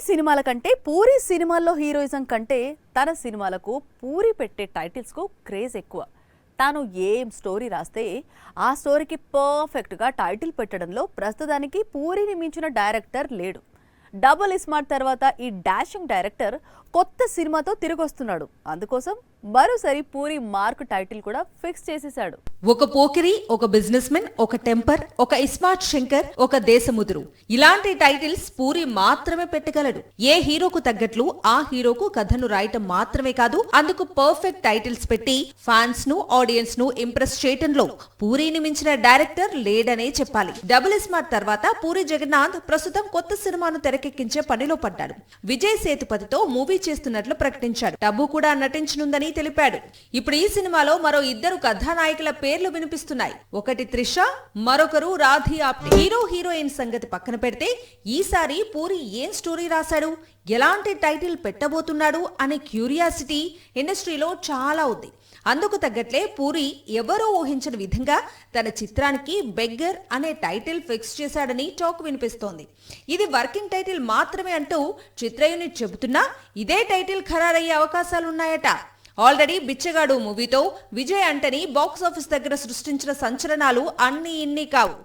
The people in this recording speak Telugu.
సినిమాల కంటే పూరి సినిమాల్లో హీరోయిజం కంటే తన సినిమాలకు పూరి పెట్టే టైటిల్స్కు క్రేజ్ ఎక్కువ. తాను ఏం స్టోరీ రాస్తే ఆ స్టోరీకి పర్ఫెక్ట్గా టైటిల్ పెట్టడంలో ప్రస్తుతానికి పూరిని మించిన డైరెక్టర్ లేడు. డబుల్ స్మార్ట్ తర్వాత ఈ డాషింగ్ డైరెక్టర్ కొత్త సినిమాతో తిరిగొస్తున్నాడు. అందుకోసం మరోసారి పూరి మార్క్ టైటిల్ కూడా ఫిక్స్ చేసేశాడు. ఒక పోకిరి, ఒక బిజినెస్ మెన్, ఒక టెంపర్, ఒక ఇస్మార్ట్ శంకర్, ఒక దేశముదురు, ఇలాంటి టైటిల్స్ పూరి మాత్రమే పెట్టగలడు. ఏ హీరోకు తగ్గట్లు ఆ హీరోకు కథను రాయటం మాత్రమే కాదు, అందుకు పర్ఫెక్ట్ టైటిల్స్ పెట్టి ఫ్యాన్స్ ను, ఆడియన్స్ ను ఇంప్రెస్ చేయటంలో పూరిని మించిన డైరెక్టర్ లేడనే చెప్పాలి. డబుల్ స్మార్ట్ తర్వాత పూరి జగన్నాథ్ ప్రస్తుతం కొత్త సినిమాను తెరకెక్కించే పనిలో పడ్డాడు. విజయ్ సేతుపతితో మూవీ చేస్తున్నట్లు ప్రకటించాడు. టబు కూడా నటించనుందని తెలిపాడు. ఇప్పుడు ఈ సినిమాలో మరో ఇద్దరు కథానాయకుల పేర్లు వినిపిస్తున్నాయి. ఒకటి త్రిష, మరొకరు రాధి ఆప్టే. హీరో హీరోయిన్ సంగతి పక్కన పెడితే ఈసారి పూరి ఏం స్టోరీ రాశాడు, ఎలాంటి టైటిల్ పెట్టబోతున్నాడు అనే క్యూరియాసిటీ ఇండస్ట్రీలో చాలా ఉంది. అందుకు తగ్గట్లే పూరి ఎవరో ఊహించిన విధంగా తన చిత్రానికి బెగ్గర్ అనే టైటిల్ ఫిక్స్ చేశాడని టాక్ వినిపిస్తోంది. ఇది వర్కింగ్ టైటిల్ మాత్రమే అంటూ చిత్ర యూనిట్ చెబుతున్నా ఇదే టైటిల్ ఖరారయ్యే అవకాశాలున్నాయట. ఆల్రెడీ బిచ్చగాడు మూవీతో విజయ్ అంటని బాక్సాఫీస్ దగ్గర సృష్టించిన సంచలనాలు అన్నీ ఇన్ని కావు.